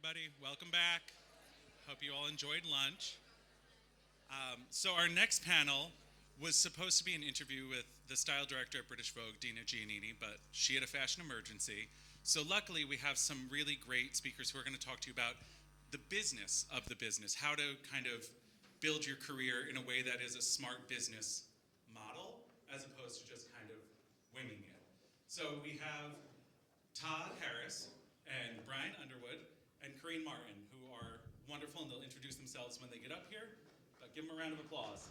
everybody. Welcome back. Hope you all enjoyed lunch. So our next panel was supposed to be an interview with the style director at British Vogue, Dina Giannini, but she had a fashion emergency. So luckily, we have some really great speakers who are going to talk to you about the business of the business, how to kind of build your career in a way that is a smart business model, as opposed to just kind of winging it. So we have Todd Harris and Brian Underwood and Corinne Martin, who are wonderful, and they'll introduce themselves when they get up here. But give them a round of applause.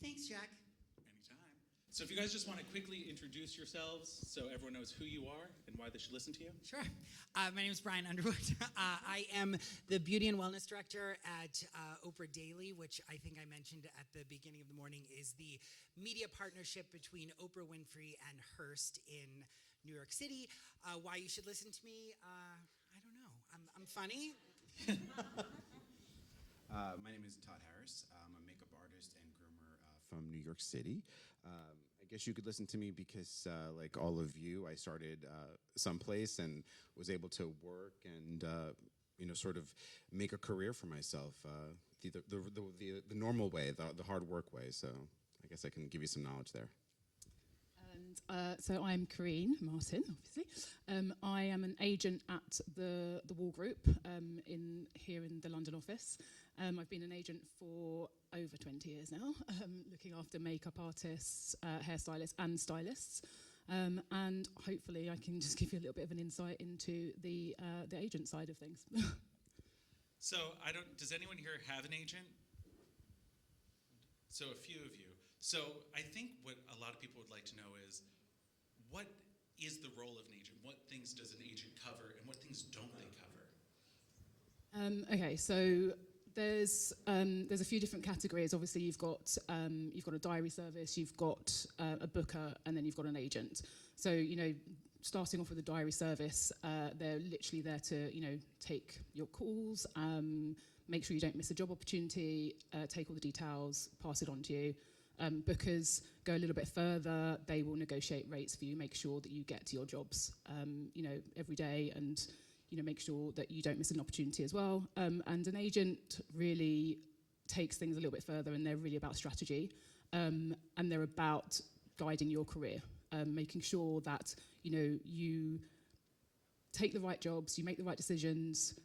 Thanks, Jack. Anytime. So if you guys just want to quickly introduce yourselves so everyone knows who you are and why they should listen to you. Sure. My name is Brian Underwood. I am the Beauty and Wellness Director at Oprah Daily, which I think I mentioned at the beginning of the morning is the media partnership between Oprah Winfrey and Hearst in New York City. Why you should listen to me, I don't know. I'm funny. My name is Todd Harris. I'm a makeup artist and groomer from New York City. I guess you could listen to me because, like all of you, I started someplace and was able to work and, sort of make a career for myself the normal way, the hard work way. So I guess I can give you some knowledge there. And so I'm Corinne Martin, obviously. I am an agent at the Wall Group here in the London office. I've been an agent for over 20 years now, looking after makeup artists, hairstylists and stylists. And hopefully I can just give you a little bit of an insight into the agent side of things. So does anyone here have an agent? So a few of you. So I think what a lot of people would like to know is, what is the role of an agent? What things does an agent cover, and what things don't they cover? Okay, so there's a few different categories. Obviously, you've got a diary service, you've got a booker, and then you've got an agent. So starting off with the diary service, they're literally there to take your calls, make sure you don't miss a job opportunity, take all the details, pass it on to you. Bookers go a little bit further. They will negotiate rates for you, make sure that you get to your jobs, every day, and make sure that you don't miss an opportunity as well. And an agent really takes things a little bit further, and they're really about strategy, and they're about guiding your career, making sure that you take the right jobs, you make the right decisions.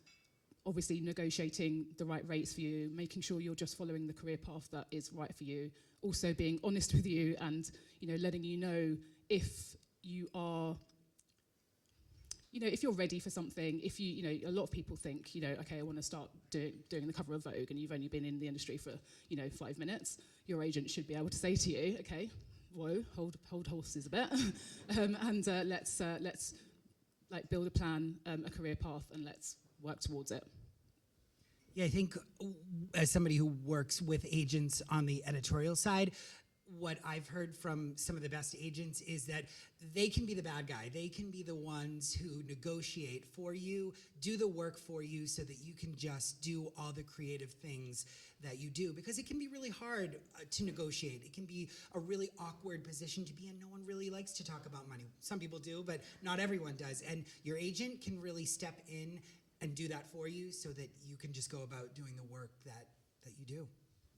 Obviously negotiating the right rates for you, making sure you're just following the career path that is right for you, also being honest with you and letting you know if you are, if you're ready for something. If a lot of people think, okay, I want to start doing the cover of Vogue, and you've only been in the industry for 5 minutes. Your agent should be able to say to you, okay, whoa, hold horses a bit, and let's build a plan, a career path, and let's work towards it. Yeah, I think as somebody who works with agents on the editorial side, what I've heard from some of the best agents is that they can be the bad guy. They can be the ones who negotiate for you, do the work for you so that you can just do all the creative things that you do. Because it can be really hard to negotiate. It can be a really awkward position to be in. No one really likes to talk about money. Some people do, but not everyone does. And your agent can really step in and do that for you so that you can just go about doing the work that you do.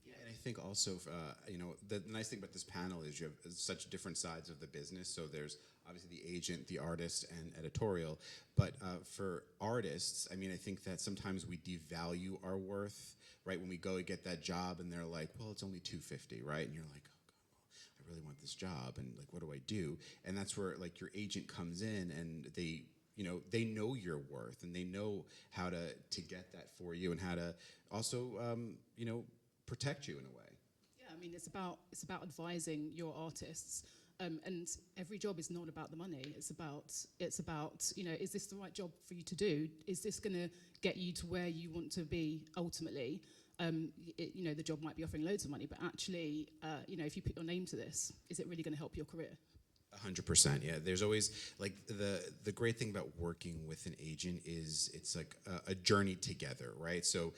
Yeah, and I think also, the nice thing about this panel is you have such different sides of the business. So there's obviously the agent, the artist, and editorial. But for artists, I think that sometimes we devalue our worth, right? When we go and get that job and they're like, well, it's only $250, right? And you're like, oh God, well, I really want this job, and what do I do? And that's where your agent comes in, and they know your worth, and they know how to get that for you, and how to also, protect you in a way. Yeah, it's about advising your artists, and every job is not about the money. It's about is this the right job for you to do? Is this going to get you to where you want to be ultimately? The job might be offering loads of money, but actually, if you put your name to this, is it really going to help your career? 100%. Yeah, there's always like the great thing about working with an agent is it's like a journey together, right? So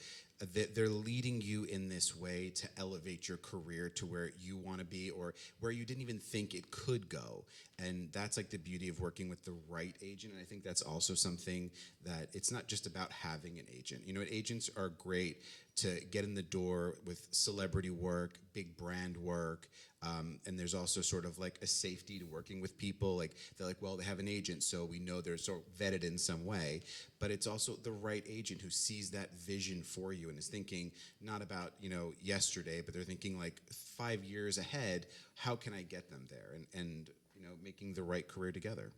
they're leading you in this way to elevate your career to where you want to be or where you didn't even think it could go. And that's like the beauty of working with the right agent. And I think that's also something that it's not just about having an agent. You know, agents are great to get in the door with celebrity work, big brand work. And there's also sort of like a safety to working with people. Like they're like, well, they have an agent, so we know they're sort of vetted in some way. But it's also the right agent who sees that vision for you and is thinking not about, you know, yesterday, but they're thinking like 5 years ahead. How can I get them there? And you know, making the right career together.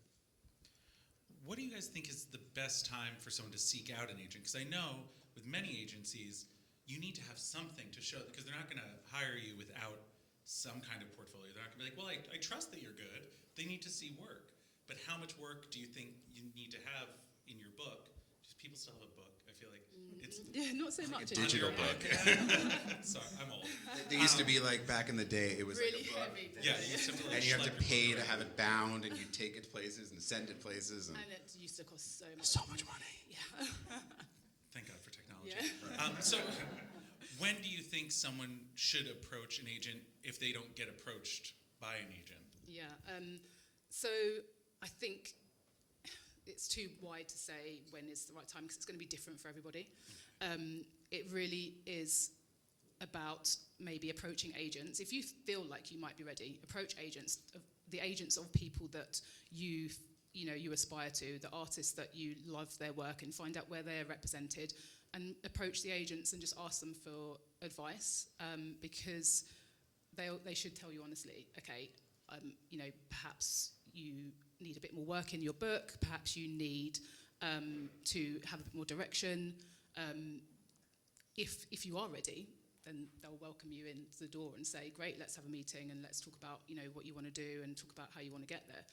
What do you guys think is the best time for someone to seek out an agent? Because I know with many agencies, you need to have something to show, because they're not going to hire you without some kind of portfolio. They're not going to be like, well, I trust that you're good. They need to see work. But how much work do you think you need to have in your book? Just people still have a book. I feel like it's Yeah, not so much. digital anymore. book. Sorry, I'm old. They used to be like back in the day, it was Really like a book. heavy. Yeah, you used to have to, like, And you have to schlep pay your book to around. have it bound, and you take it places and send it places, and And it used to cost so much. so much money. Yeah. Thank God for technology. Yeah. So, when do you think someone should approach an agent if they don't get approached by an agent? Yeah. So I think it's too wide to say when is the right time because it's going to be different for everybody. It really is about maybe approaching agents. If you feel like you might be ready, approach agents, the agents of people that you aspire to, the artists that you love their work, and find out where they're represented, and approach the agents and just ask them for advice, because they should tell you honestly, okay, perhaps you need a bit more work in your book, perhaps you need to have a bit more direction. If you are ready, then they'll welcome you into the door and say, great, let's have a meeting and let's talk about, what you want to do and talk about how you want to get there.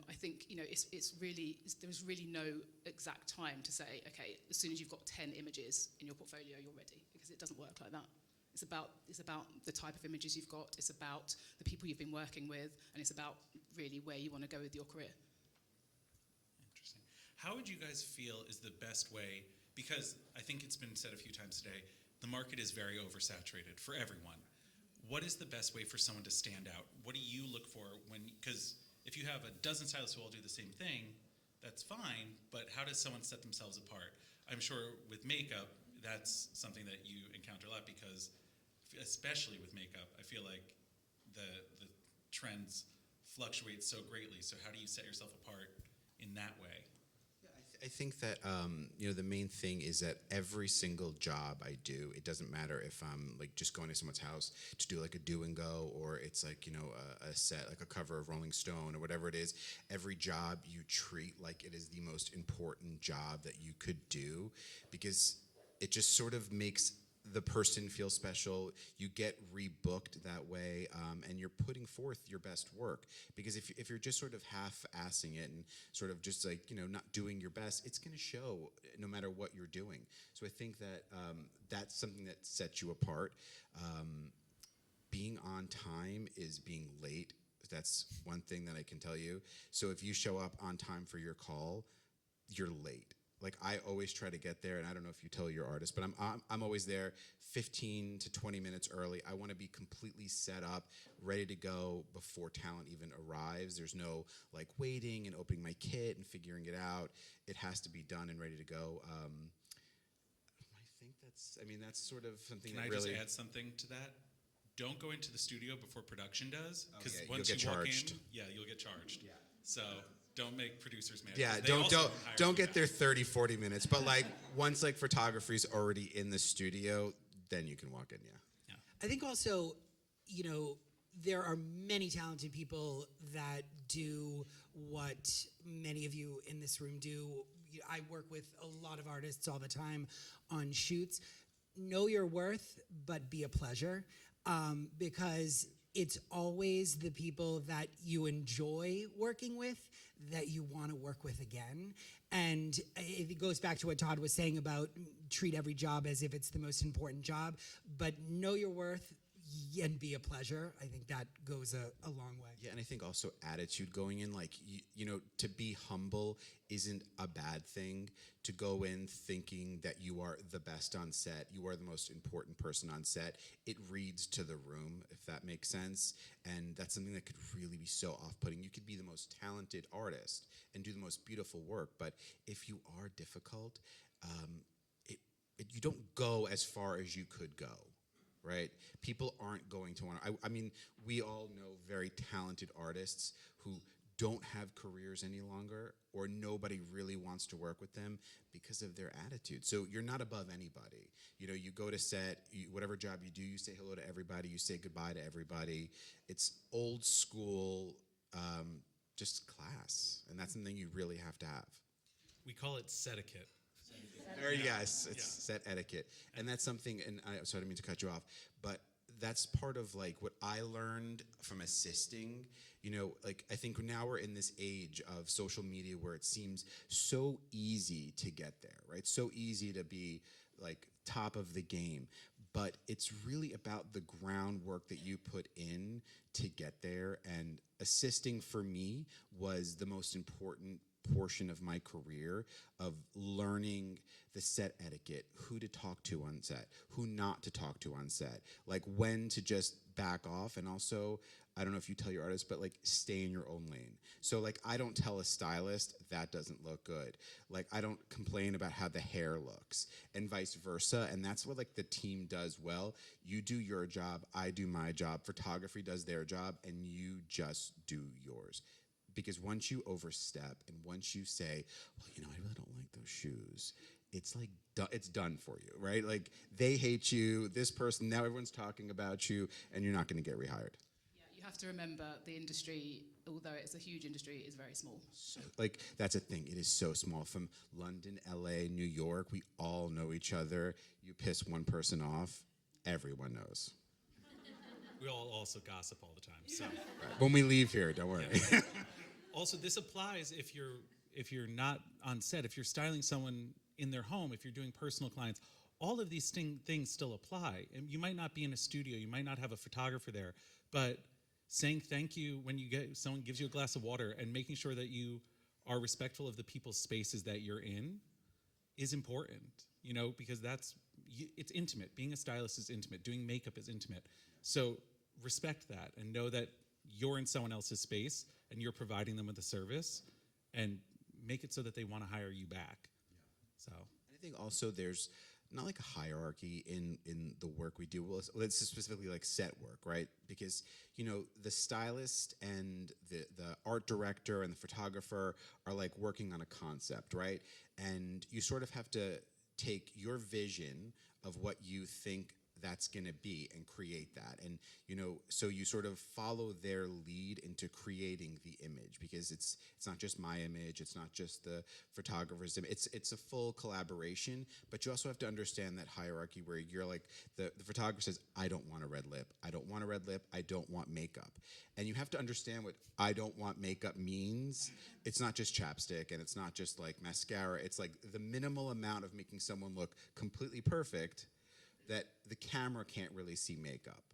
I think, there's really no exact time to say, okay, as soon as you've got 10 images in your portfolio, you're ready, because it doesn't work like that. It's about the type of images you've got, it's about the people you've been working with, and it's about really where you want to go with your career. Interesting. How would you guys feel is the best way, because I think it's been said a few times today, the market is very oversaturated for everyone. What is the best way for someone to stand out? What do you look for because if you have a dozen stylists who all do the same thing, that's fine, but how does someone set themselves apart? I'm sure with makeup, that's something that you encounter a lot, because especially with makeup, I feel like the trends fluctuate so greatly. So how do you set yourself apart in that way? I think that the main thing is that every single job I do, it doesn't matter if I'm like just going to someone's house to do like a do and go, or it's like a set, like a cover of Rolling Stone or whatever it is. Every job you treat like it is the most important job that you could do, because it just sort of makes the person feel special. You get rebooked that way, and you're putting forth your best work. Because if you're just sort of half-assing it and sort of just like, not doing your best, it's going to show no matter what you're doing. So I think that that's something that sets you apart. Being on time is being late. That's one thing that I can tell you. So if you show up on time for your call, you're late. Like I always try to get there, and I don't know if you tell your artist, but I'm always there 15 to 20 minutes early. I want to be completely set up, ready to go before talent even arrives. There's no like waiting and opening my kit and figuring it out. It has to be done and ready to go. I think that's sort of something Can that I really. just add something to that? Don't go into the studio before production does, because yeah, once you'll get you walk charged. in, you'll get charged. Yeah. So don't make producers mad. Yeah, 'cause they also hire don't you get back. there 30, 40 minutes. But like once like photography's already in the studio, then you can walk in, yeah. I think also, there are many talented people that do what many of you in this room do. I work with a lot of artists all the time on shoots. Know your worth, but be a pleasure, because it's always the people that you enjoy working with that you want to work with again. And it goes back to what Todd was saying about treat every job as if it's the most important job, but know your worth. and be a pleasure. I think that goes a long way. Yeah, and I think also attitude going in, like, you know, to be humble isn't a bad thing. To go in thinking that you are the best on set, you are the most important person on set, it reads to the room, if that makes sense. And that's something that could really be so off-putting. You could be the most talented artist and do the most beautiful work, but if you are difficult, you don't go as far as you could go. Right? People aren't going to want to. I mean, we all know very talented artists who don't have careers any longer, or nobody really wants to work with them because of their attitude. So you're not above anybody. You know, you go to set, whatever job you do, you say hello to everybody, you say goodbye to everybody. It's old school, just class, and that's something you really have to have. We call it set etiquette. Yes, it's set etiquette, and that's something. And sorry, I didn't mean to cut you off, but that's part of like what I learned from assisting. You know, like I think now we're in this age of social media where it seems so easy to get there, right? So easy to be like top of the game, but it's really about the groundwork that you put in to get there. And assisting for me was the most important portion of my career, of learning the set etiquette, who to talk to on set, who not to talk to on set, like when to just back off. And also, I don't know if you tell your artists, but like stay in your own lane. So like I don't tell a stylist that doesn't look good. Like I don't complain about how the hair looks, and vice versa. And that's what like the team does well. You do your job, I do my job, photography does their job, and you just do yours. Because once you overstep and once you say, well, you know, I really don't like those shoes, it's like, it's done for you, right? Like they hate you, this person, now everyone's talking about you, and you're not going to get rehired. Yeah, you have to remember the industry, although it's a huge industry, is very small. So, like, that's a thing. It is so small. From London, LA, New York, we all know each other. You piss one person off, everyone knows. We all also gossip all the time. So When we leave here, don't worry. also, this applies if you're not on set, if you're styling someone in their home, if you're doing personal clients. All of these things still apply. And you might not be in a studio, you might not have a photographer there, but saying thank you when someone gives you a glass of water and making sure that you are respectful of the people's spaces that you're in is important. You know, because it's intimate. Being a stylist is intimate. Doing makeup is intimate. So respect that and know that you're in someone else's space and you're providing them with a service, and make it so that they want to hire you back. So I think also there's not like a hierarchy in the work we do. Well, let's specifically like set work, right? Because, you know, the stylist and the art director and the photographer are like working on a concept, right? And you sort of have to take your vision of what you think that's going to be and create that. And, you know, so you sort of follow their lead into creating the image, because it's not just my image, it's not just the photographer's image, it's a full collaboration. But you also have to understand that hierarchy where you're like, the photographer says, I don't want a red lip, I don't want a red lip, I don't want makeup. And you have to understand what I don't want makeup means. It's not just chapstick, and it's not just like mascara, it's like the minimal amount of making someone look completely perfect that the camera can't really see makeup.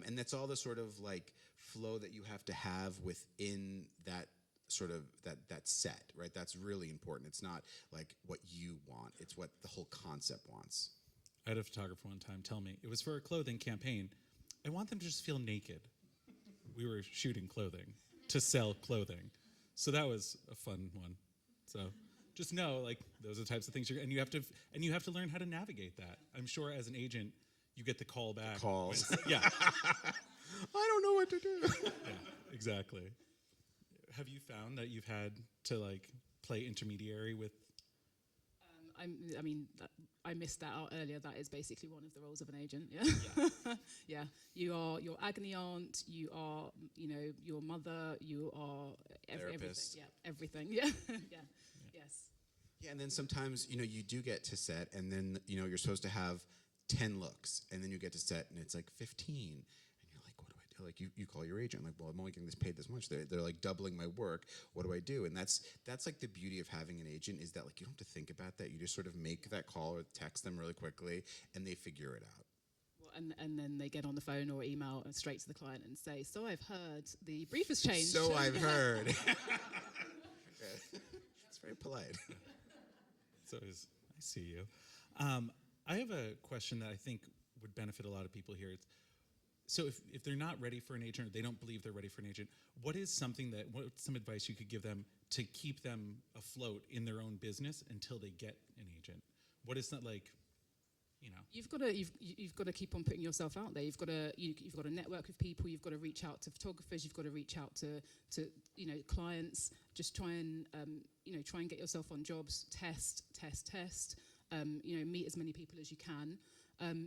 And that's all the sort of like flow that you have to have within that sort of that set, right? That's really important. It's not like what you want, it's what the whole concept wants. I had a photographer one time tell me, it was for a clothing campaign, I want them to just feel naked. We were shooting clothing to sell clothing. So that was a fun one. So just know, like, those are the types of things you have to learn how to navigate that. I'm sure as an agent, you get the call back. Calls. Yeah. I don't know what to do. Yeah, exactly. Have you found that you've had to like play intermediary with? I missed that out earlier. That is basically one of the roles of an agent. Yeah, yeah. You are your agony aunt. You are, you know, your mother. You are everything. Therapist. Yeah, everything. Yeah, yeah, yes. Yeah, and then sometimes, you know, you do get to set, and then, you know, you're supposed to have 10 looks, and then you get to set, and it's like 15. And you're like, what do I do? Like, you call your agent, like, well, I'm only getting paid this much. They're like doubling my work. What do I do? And that's like the beauty of having an agent, is that like you don't have to think about that. You just sort of make that call or text them really quickly, and they figure it out. Well, and then they get on the phone or email straight to the client and say, so I've heard the brief has changed. So I've heard. It's very polite. I see you. I have a question that I think would benefit a lot of people here. So if they're not ready for an agent, or they don't believe they're ready for an agent, what's some advice you could give them to keep them afloat in their own business until they get an agent? What is that like, you know? You've got to keep on putting yourself out there. You've got to network with people. You've got to reach out to photographers. You've got to reach out to clients. Just try and get yourself on jobs. Test. Meet as many people as you can,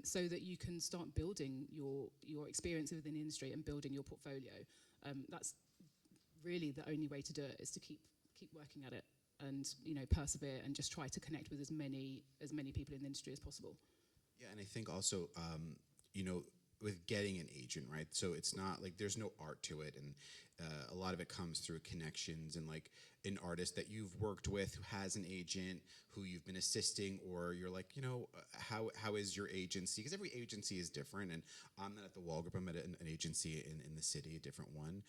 so that you can start building your experience within the industry and building your portfolio. That's really the only way to do it, is to keep working at it and persevere and just try to connect with as many people in the industry as possible. Yeah, and I think also, with getting an agent, right? So it's not like there's no art to it, and a lot of it comes through connections and like an artist that you've worked with who has an agent who you've been assisting, or you're like, how is your agency? Because every agency is different, and I'm not at the Wall Group. I'm at an agency in the city, a different one.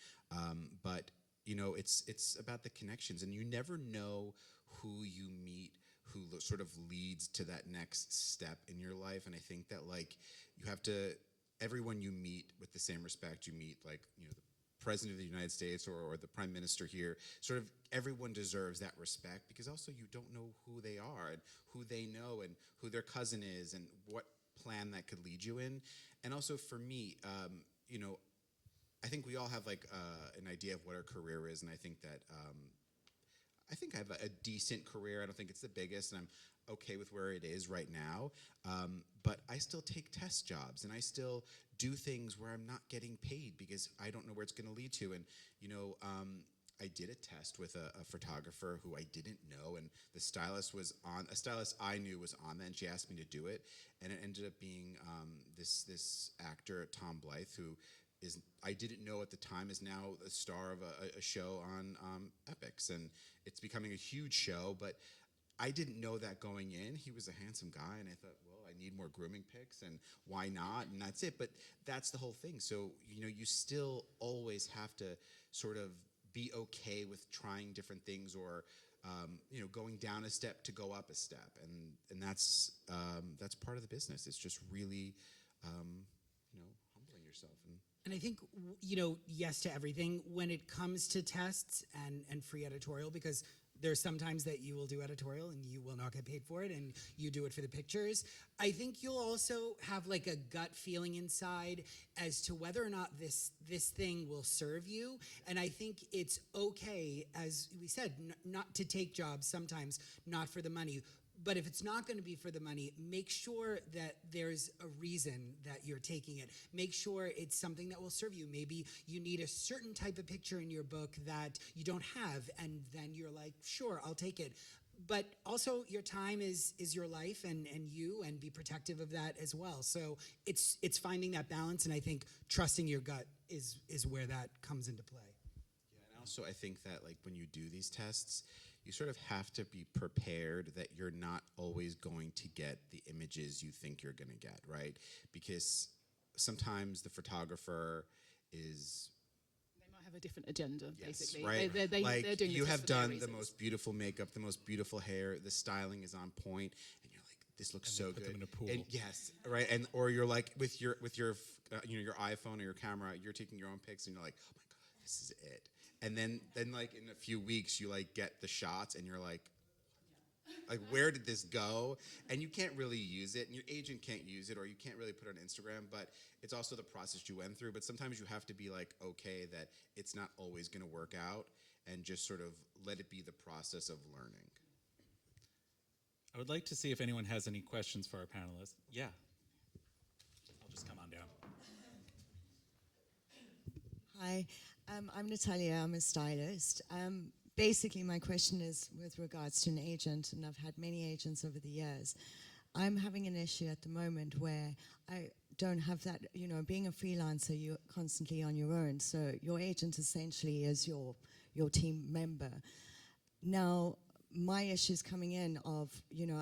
But it's about the connections, and you never know who you meet who sort of leads to that next step in your life. And I think that you have to, everyone you meet with the same respect, you meet the President of the United States or the Prime Minister here, sort of everyone deserves that respect, because also you don't know who they are and who they know and who their cousin is and what plan that could lead you in. And also for me, I think we all have an idea of what our career is, and I think that I have a decent career. I don't think it's the biggest, and I'm okay with where it is right now. But I still take test jobs, and I still do things where I'm not getting paid because I don't know where it's going to lead to. And I did a test with a photographer who I didn't know, and a stylist I knew was on that, and she asked me to do it, and it ended up being this actor, Tom Blythe, who I didn't know at the time is now a star of a show on Epics, and it's becoming a huge show. But I didn't know that going in. He was a handsome guy, and I thought, well, I need more grooming pics, and why not? And that's it. But that's the whole thing. So you still always have to sort of be okay with trying different things, or going down a step to go up a step, and that's part of the business. It's just really humbling yourself. And I think, yes to everything when it comes to tests and free editorial, because there's sometimes that you will do editorial and you will not get paid for it, and you do it for the pictures. I think you'll also have a gut feeling inside as to whether or not this thing will serve you. And I think it's okay, as we said, not to take jobs sometimes, not for the money. But if it's not going to be for the money, make sure that there's a reason that you're taking it. Make sure it's something that will serve you. Maybe you need a certain type of picture in your book that you don't have, and then you're like, sure, I'll take it. But also your time is your life, and be protective of that as well. So it's finding that balance, and I think trusting your gut is where that comes into play. Yeah, and also I think that when you do these tests, you sort of have to be prepared that you're not always going to get the images you think you're going to get, right? Because sometimes the photographer is... They might have a different agenda, basically. Right? They're doing you have done the reasons. most beautiful makeup, the most beautiful hair, the styling is on point, and you're like, this looks so good. Put them in a pool. And yes, right? And or you're like with your your iPhone or your camera, you're taking your own pics, and you're like, oh my God, this is it. And then in a few weeks you get the shots, and you're like where did this go? And you can't really use it, and your agent can't use it, or you can't really put it on Instagram. But it's also the process you went through. But sometimes you have to be okay that it's not always going to work out, and just sort of let it be the process of learning. I would like to see if anyone has any questions for our panelists. Yeah. I'll just come on down. Hi, I'm Natalia. I'm a stylist. Basically, my question is with regards to an agent, and I've had many agents over the years. I'm having an issue at the moment where I don't have that, being a freelancer, you're constantly on your own. So your agent essentially is your team member. Now, my issues coming in of,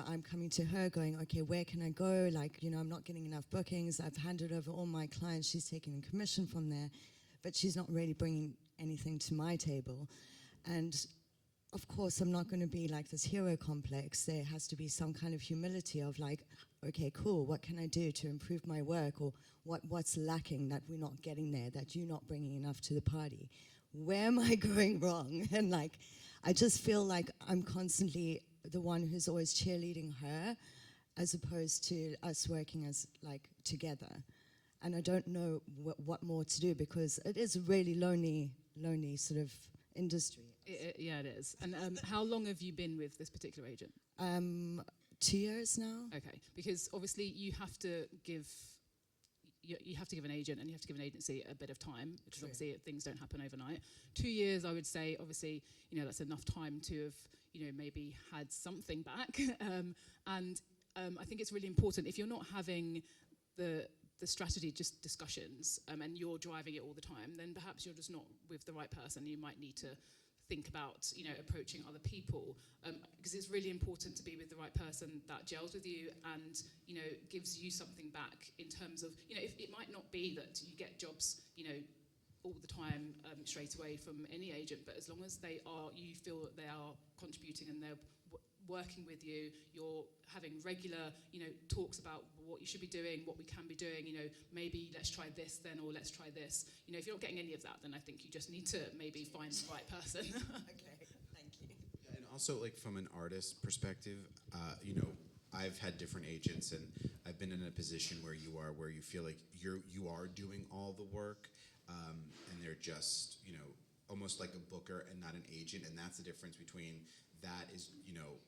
I'm coming to her going, okay, where can I go? Like, I'm not getting enough bookings. I've handed over all my clients. She's taking a commission from there, but she's not really bringing anything to my table. And of course, I'm not going to be like this hero complex. There has to be some kind of humility of like, okay, cool, what can I do to improve my work? Or what's lacking that we're not getting there, that you're not bringing enough to the party? Where am I going wrong? And like, I just feel like I'm constantly the one who's always cheerleading her, as opposed to us working as like together. And I don't know what more to do, because it is a really lonely sort of industry. Yeah, it is. And how long have you been with this particular agent? 2 years now. Okay, because obviously you have to give an agent and you have to give an agency a bit of time, because True. obviously things don't happen overnight. 2 years, I would say, obviously, that's enough time to have, maybe had something back. And I think it's really important, if you're not having the strategy just discussions and you're driving it all the time, then perhaps you're just not with the right person. You might need to think about, approaching other people, because it's really important to be with the right person that gels with you and, gives you something back in terms of, it might not be that you get jobs, all the time straight away from any agent, but as long as you feel that they are contributing and they're working with you, you're having regular, talks about what you should be doing, what we can be doing, maybe let's try this then, or let's try this. If you're not getting any of that, then I think you just need to maybe find the right person. Okay, thank you. Yeah, and also, like, from an artist perspective, I've had different agents, and I've been in a position where you feel like you are doing all the work, and they're just, almost like a booker and not an agent, and that's the difference between that is,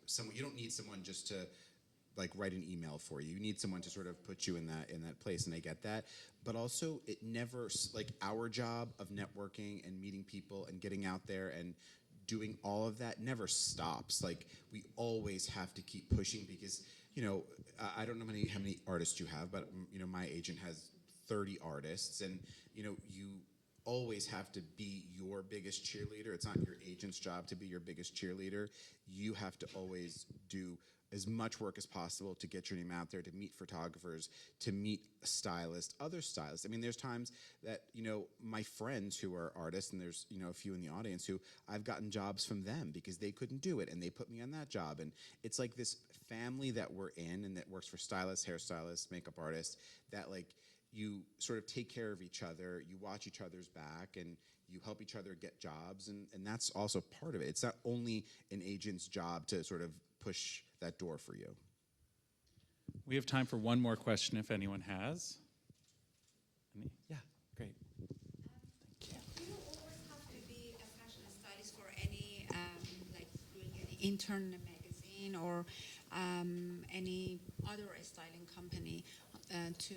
someone, you don't need someone just to like write an email for you. You need someone to sort of put you in that place, and I get that. But also, it never, like, our job of networking and meeting people and getting out there and doing all of that never stops. Like, we always have to keep pushing, because, I don't know how many artists you have, but my agent has 30 artists, and you always have to be your biggest cheerleader. It's not your agent's job to be your biggest cheerleader. You have to always do as much work as possible to get your name out there, to meet photographers, to meet stylists, other stylists. I mean, there's times that, my friends who are artists, and there's, a few in the audience who I've gotten jobs from them because they couldn't do it, and they put me on that job. And it's like this family that we're in, and that works for stylists, hairstylists, makeup artists, that, like, you sort of take care of each other, you watch each other's back, and you help each other get jobs, and that's also part of it. It's not only an agent's job to sort of push that door for you. We have time for one more question if anyone has. Yeah, great. Do you always have to be a fashion stylist for any, like doing any intern magazine or any other styling company to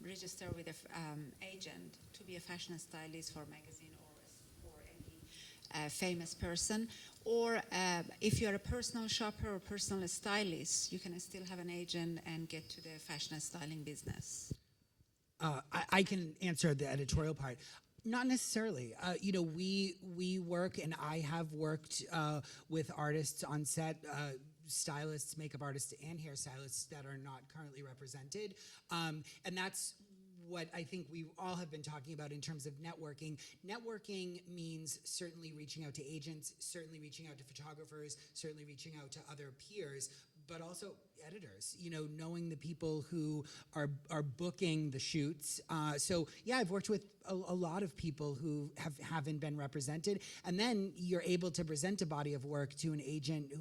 register with an agent to be a fashion stylist for a magazine or any famous person? Or if you're a personal shopper or personal stylist, you can still have an agent and get to the fashion styling business. I can answer the editorial part. Not necessarily. We work, and I have worked with artists on set, stylists, makeup artists, and hairstylists that are not currently represented. And that's what I think we all have been talking about in terms of networking. Networking means certainly reaching out to agents, certainly reaching out to photographers, certainly reaching out to other peers, but also editors, knowing the people who are booking the shoots. So yeah, I've worked with a lot of people who haven't been represented, and then you're able to present a body of work to an agent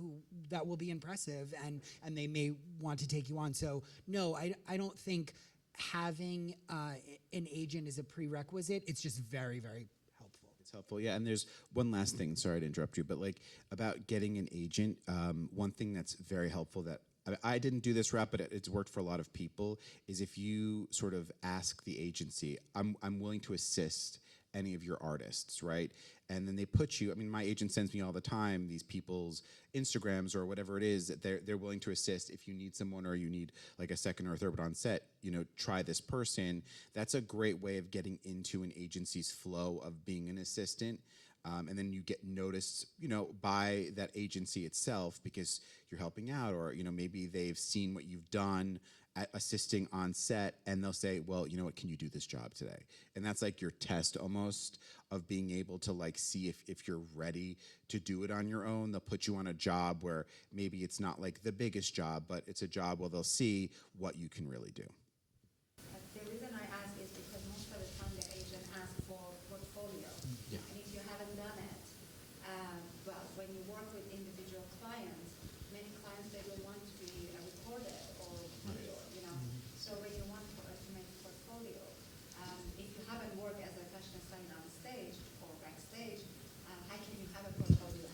that will be impressive, and they may want to take you on. So no, I don't think having an agent is a prerequisite. It's just very, very helpful. It's helpful, yeah. And there's one last thing, sorry to interrupt you, but like about getting an agent, one thing that's very helpful that I didn't do this route, but it's worked for a lot of people, is if you sort of ask the agency, I'm willing to assist any of your artists, right? And then they put you, I mean, my agent sends me all the time these people's Instagrams or whatever it is that they're willing to assist. If you need someone or you need like a second or a third one on set, try this person. That's a great way of getting into an agency's flow of being an assistant. and then you get noticed, by that agency itself because you're helping out, or maybe they've seen what you've done assisting on set, and they'll say, well, you know what, can you do this job today? And that's like your test almost of being able to like see if you're ready to do it on your own. They'll put you on a job where maybe it's not like the biggest job, but it's a job where they'll see what you can really do. The reason I ask is because most of the time the agent asks for portfolio. Yeah. And if you haven't done it, well, when you work with individual clients, many clients, they don't want to be recorded or video, So when you want to make a portfolio, if you haven't worked as a fashion designer on stage or backstage, how can you have a portfolio?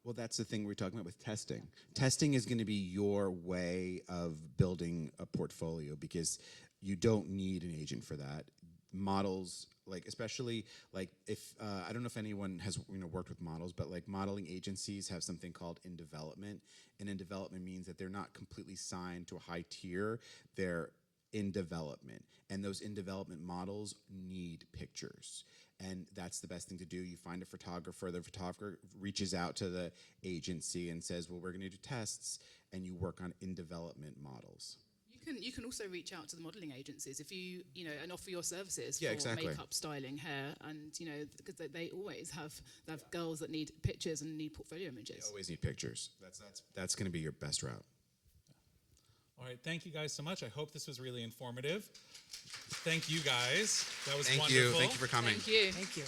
Well, that's the thing we're talking about with testing. Testing is going to be your way of building a portfolio because you don't need an agent for that. Models, like especially like if I don't know if anyone has worked with models, but like modeling agencies have something called in development, and in development means that they're not completely signed to a high tier. They're in development, and those in development models need pictures. And that's the best thing to do. You find a photographer, the photographer reaches out to the agency and says, well, we're going to do tests, and you work on in development models. You can also reach out to the modelling agencies if you and offer your services Yeah, for exactly. makeup, styling, hair, and because they always have girls that need pictures and need portfolio images. You always need pictures. That's going to be your best route. All right, thank you guys so much. I hope this was really informative. Thank you guys. That was Thank wonderful. you. Thank you for coming. Thank you. Thank you.